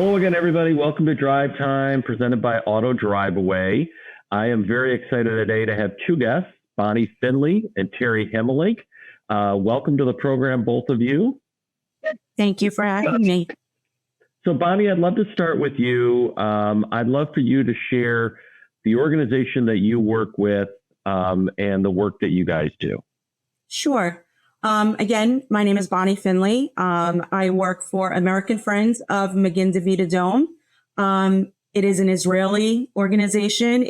Hello again, everybody. Welcome to Drive Time, presented by Auto Driveaway. I am very excited today to have two guests, Bonnie Finley and Terry Hamelynck. Welcome to the program, both of you. Thank you for having me. So, Bonnie, I'd love to start with you. I'd love for you to share the organization that you work with and the work that you guys do. Sure. Again, my name is Bonnie Finley. I work for American Friends of Magen Adom. It is an Israeli organization.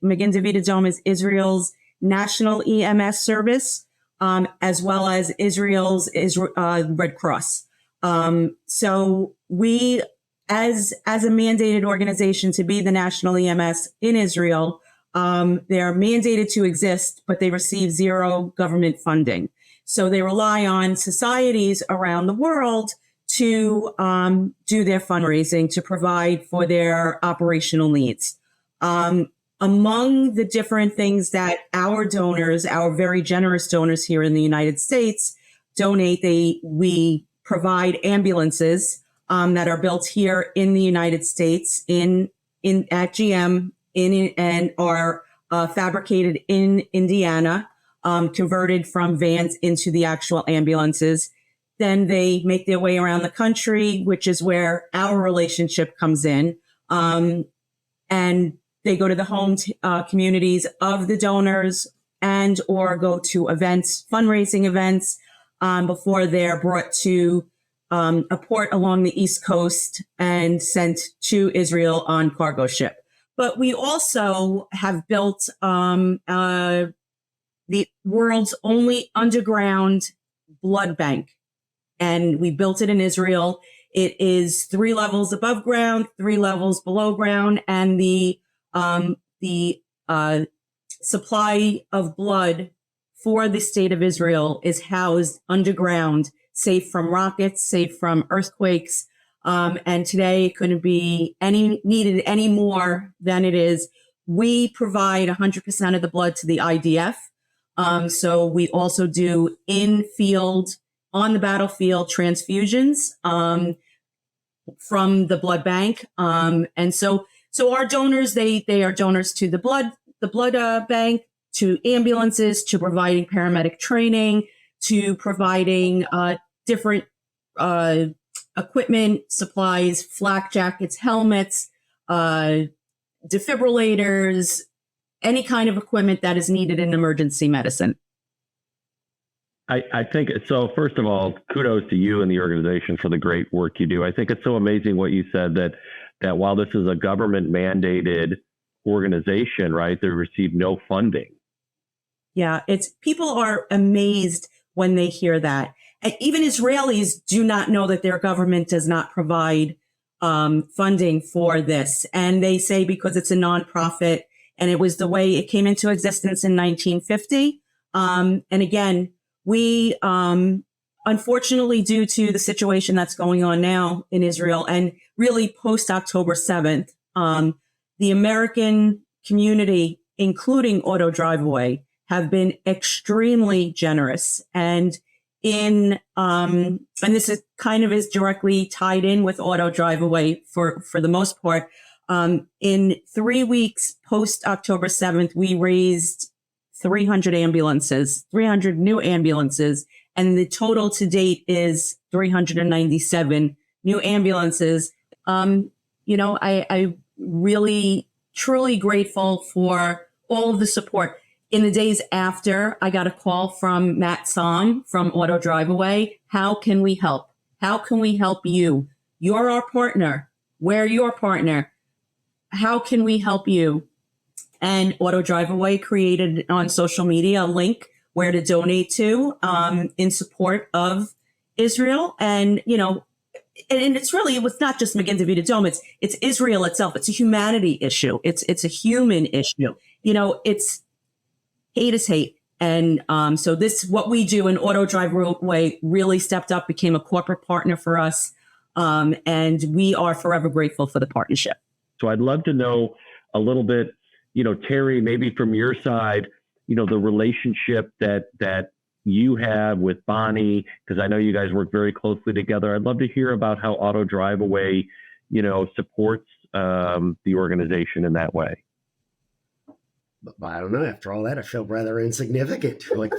Magen Adom is Israel's national EMS service, as well as Israel's Red Cross. So we, as a mandated organization to be the national EMS in Israel, they're mandated to exist, but they receive zero government funding. So they rely on societies around the world to do their fundraising, to provide for their operational needs. Among the different things that our donors, our very generous donors here in the United States, donate, we provide ambulances that are built here in the United States at GM and are fabricated in Indiana. Converted from vans into the actual ambulances. Then they make their way around the country, which is where our relationship comes in. And they go to the home communities of the donors and or go to events, fundraising events, before they're brought to a port along the East Coast and sent to Israel on cargo ship. But we also have built the world's only underground blood bank. And we built it in Israel. It is 3 levels above ground, 3 levels below ground. And the supply of blood for the state of Israel is housed underground, safe from rockets, safe from earthquakes. And today it couldn't be needed any more than it is. We provide 100% of the blood to the IDF. So we also do on the battlefield transfusions from the blood bank. And so our donors, they are donors to the blood bank, to ambulances, to providing paramedic training, to providing different equipment, supplies, flak jackets, helmets, defibrillators, any kind of equipment that is needed in emergency medicine. I think so. First of all, kudos to you and the organization for the great work you do. I think it's so amazing what you said that while this is a government mandated organization, right, they receive no funding. Yeah, people are amazed when they hear that. And even Israelis do not know that their government does not provide funding for this. And they say because it's a nonprofit, and it was the way it came into existence in 1950. And again, we, unfortunately, due to the situation that's going on now in Israel and really post October 7th, the American community, including Auto Driveaway, have been extremely generous. And and this is directly tied in with Auto Driveaway for the most part. In 3 weeks post October 7th, we raised 300 new ambulances, and the total to date is 397 new ambulances. I really, truly grateful for all of the support. In the days after, I got a call from Matt Som from Auto Driveaway. How can we help? How can we help you? You're our partner. We're your partner. How can we help you? And Auto Driveaway created on social media a link where to donate to in support of Israel. And, and it was not just Magen Adom. It's Israel itself. It's a humanity issue. It's a human issue. It's hate is hate. And so what we do in Auto Driveaway really stepped up, became a corporate partner for us. And we are forever grateful for the partnership. So I'd love to know a little bit, Terry, maybe from your side, the relationship that you have with Bonnie, because I know you guys work very closely together. I'd love to hear about how Auto Driveaway, supports the organization in that way. I don't know. After all that, I feel rather insignificant. Like,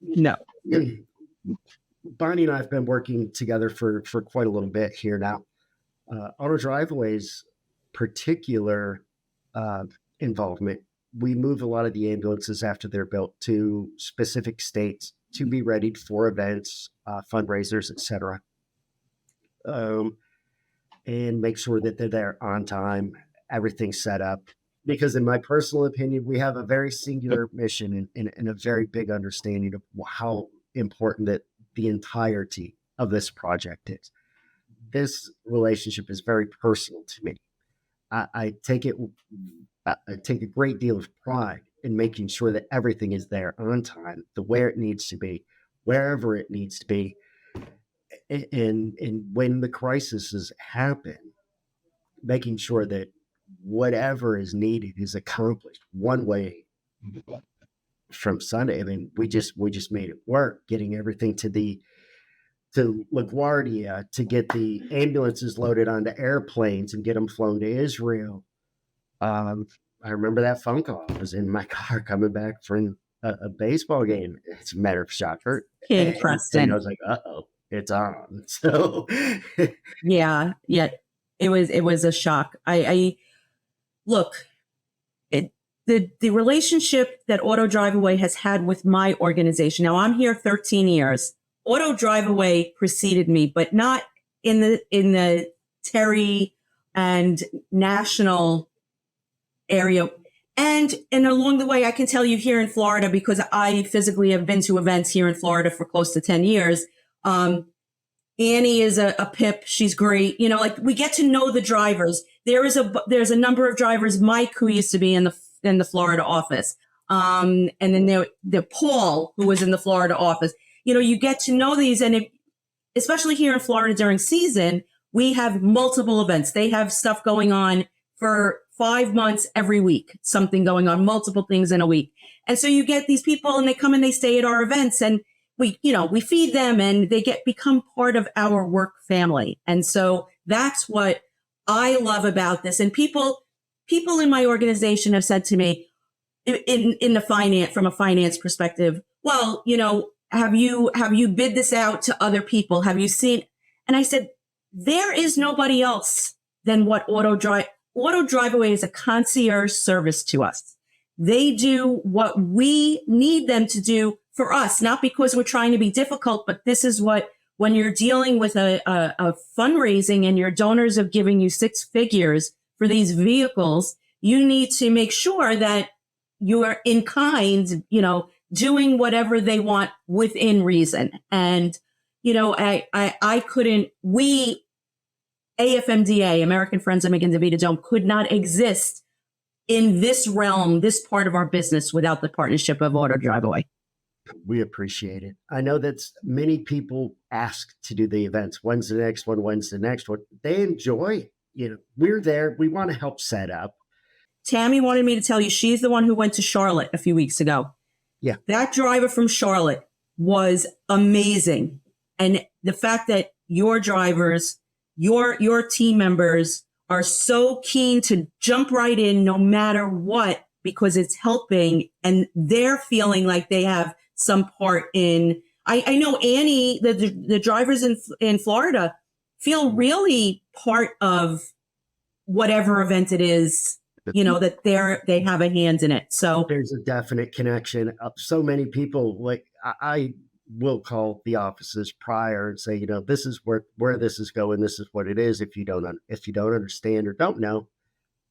no. Bonnie and I have been working together for quite a little bit here now. Auto Driveaway's particular involvement, we move a lot of the ambulances after they're built to specific states to be ready for events, fundraisers, etc. And make sure that they're there on time, everything's set up. Because in my personal opinion, we have a very singular mission and a very big understanding of how important that the entirety of this project is. This relationship is very personal to me. I take a great deal of pride in making sure that everything is there on time, the where it needs to be, wherever it needs to be. And when the crises happen, making sure that whatever is needed is accomplished one way from Sunday. I mean, we just made it work, getting everything to LaGuardia, to get the ambulances loaded onto airplanes and get them flown to Israel. I remember that phone call. I was in my car coming back from a baseball game. It's a matter of shocker. King Preston. And I was like, uh-oh, it's on. So yeah. It was a shock. I look, the relationship that Auto Driveaway has had with my organization. Now I'm here 13 years. Auto Driveaway preceded me, but not in the Terry and national area. And along the way, I can tell you here in Florida, because I physically have been to events here in Florida for close to 10 years. Annie is a pip. She's great. Like, we get to know the drivers. There's a number of drivers, Mike, who used to be in the Florida office. And then there Paul, who was in the Florida office. You get to know these, and especially here in Florida during season, we have multiple events. They have stuff going on for 5 months every week, something going on, multiple things in a week. And so you get these people, and they come and they stay at our events, and we feed them, and they become part of our work family. And so that's what I love about this. And people in my organization have said to me from a finance perspective, well, have you bid this out to other people? Have you seen? And I said, there is nobody else than what Auto Driveaway is a concierge service to us. They do what we need them to do for us, not because we're trying to be difficult, but this is what, when you're dealing with a fundraising and your donors are giving you 6 figures for these vehicles, you need to make sure that you are in kind, doing whatever they want within reason. And, AFMDA, American Friends of Magen Dome, could not exist in this realm, this part of our business, without the partnership of Auto Driveaway. We appreciate it. I know that many people ask to do the events. When's the next one? When's the next one? They enjoy it. We're there. We want to help set up. Tammy wanted me to tell you, she's the one who went to Charlotte a few weeks ago. Yeah. That driver from Charlotte was amazing. And the fact that your drivers, your team members are so keen to jump right in no matter what, because it's helping, and they're feeling like they have some part in. I know Annie, the drivers in Florida feel really part of whatever event it is, that they have a hand in it. So there's a definite connection. So many people, like I will call the offices prior and say, this is where this is going. This is what it is. If you don't understand or don't know,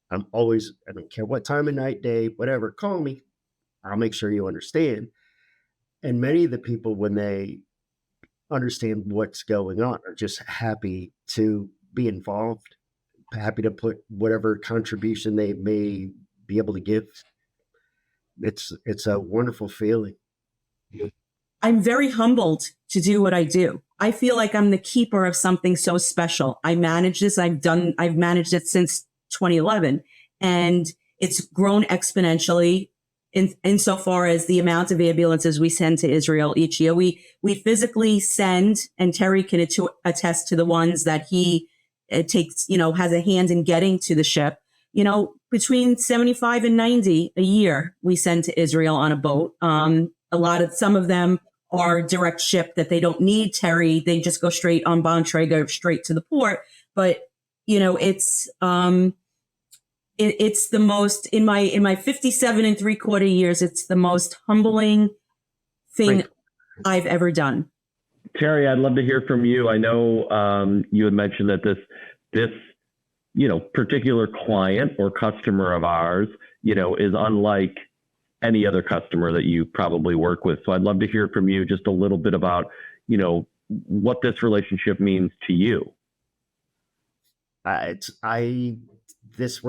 I don't care what time of night, day, whatever, call me. I'll make sure you understand. And many of the people, when they understand what's going on, are just happy to be involved, happy to put whatever contribution they may be able to give. It's a wonderful feeling. I'm very humbled to do what I do. I feel like I'm the keeper of something so special. I manage this. I've managed it since 2011, and it's grown exponentially. insofar as the amount of ambulances we send to Israel each year. We physically send, and Terry can attest to the ones that he takes, has a hand in getting to the ship. Between 75 and 90 a year we send to Israel on a boat. Some of them are direct ship that they don't need Terry. They just go straight on Bontre, go straight to the port. But, it's the most, in my 57 3/4 years, it's the most humbling thing I've ever done. Terry, I'd love to hear from you. I know you had mentioned that this particular client or customer of ours, is unlike any other customer that you probably work with. So I'd love to hear from you just a little bit about, what this relationship means to you. This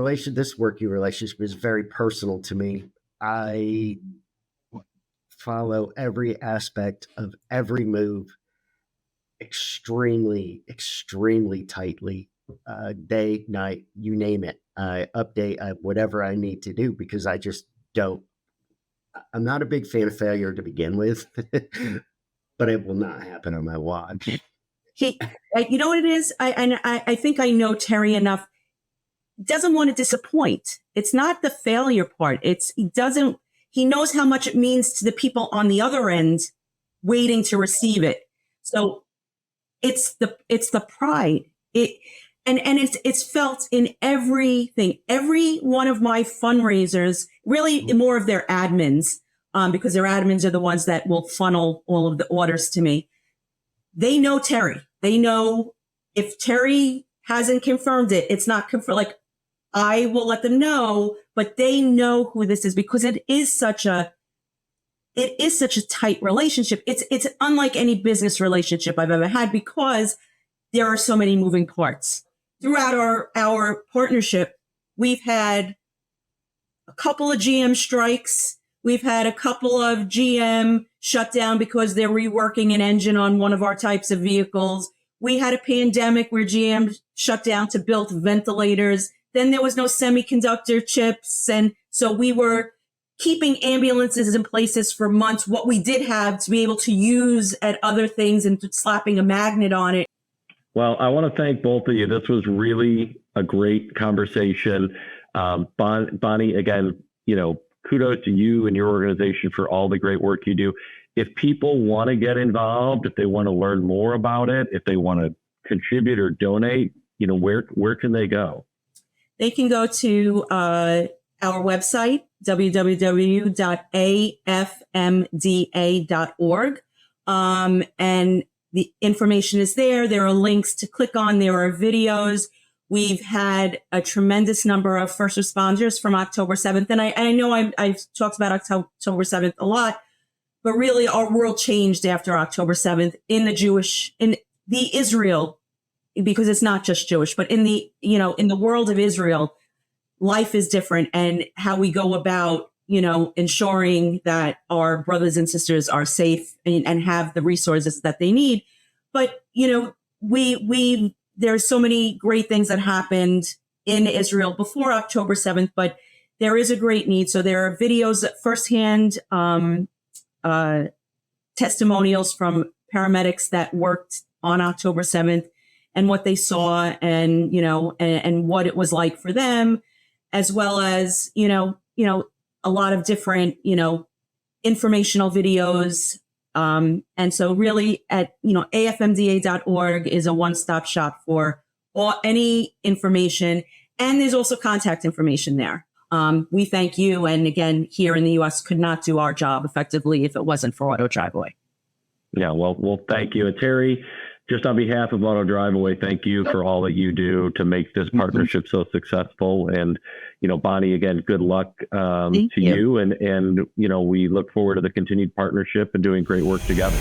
working relationship is very personal to me. I follow every aspect of every move extremely, extremely tightly. Day, night, you name it. I update whatever I need to do because I just don't. I'm not a big fan of failure to begin with, but it will not happen on my watch. You know what it is? I think I know Terry enough. Doesn't want to disappoint. It's not the failure part. He knows how much it means to the people on the other end waiting to receive it. So it's the pride. It's felt in everything. Every one of my fundraisers, really more of their admins, because their admins are the ones that will funnel all of the orders to me. They know Terry. They know if Terry hasn't confirmed it, it's not confirmed. Like, I will let them know, but they know who this is because it is such a tight relationship. It's unlike any business relationship I've ever had because there are so many moving parts. Throughout our partnership, we've had a couple of GM strikes. We've had a couple of GM shut down because they're reworking an engine on one of our types of vehicles. We had a pandemic where GM shut down to build ventilators. Then there was no semiconductor chips. And so we were keeping ambulances in places for months. What we did have to be able to use at other things and slapping a magnet on it. Well, I want to thank both of you. This was really a great conversation. Bonnie, again, kudos to you and your organization for all the great work you do. If people want to get involved, if they want to learn more about it, if they want to contribute or donate, where can they go? They can go to our website, www.afmda.org. And the information is there. There are links to click on. There are videos. We've had a tremendous number of first responders from October 7th. And I know I've talked about October 7th a lot, but really our world changed after October 7th in the Israel, because it's not just Jewish, but in the world of Israel, life is different, and how we go about, ensuring that our brothers and sisters are safe and have the resources that they need. But, there's so many great things that happened in Israel before October 7th, but there is a great need. So there are videos, firsthand testimonials from paramedics that worked on October 7th and what they saw and, and what it was like for them, as well as, a lot of different, informational videos. And so really at, afmda.org is a one-stop shop for any information. And there's also contact information there. We thank you. And again, here in the U.S. could not do our job effectively if it wasn't for Auto Driveaway. Yeah, well, thank you. And Terry, just on behalf of Auto Driveaway, thank you for all that you do to make this partnership so successful. And, Bonnie, again, good luck to you. And we look forward to the continued partnership and doing great work together.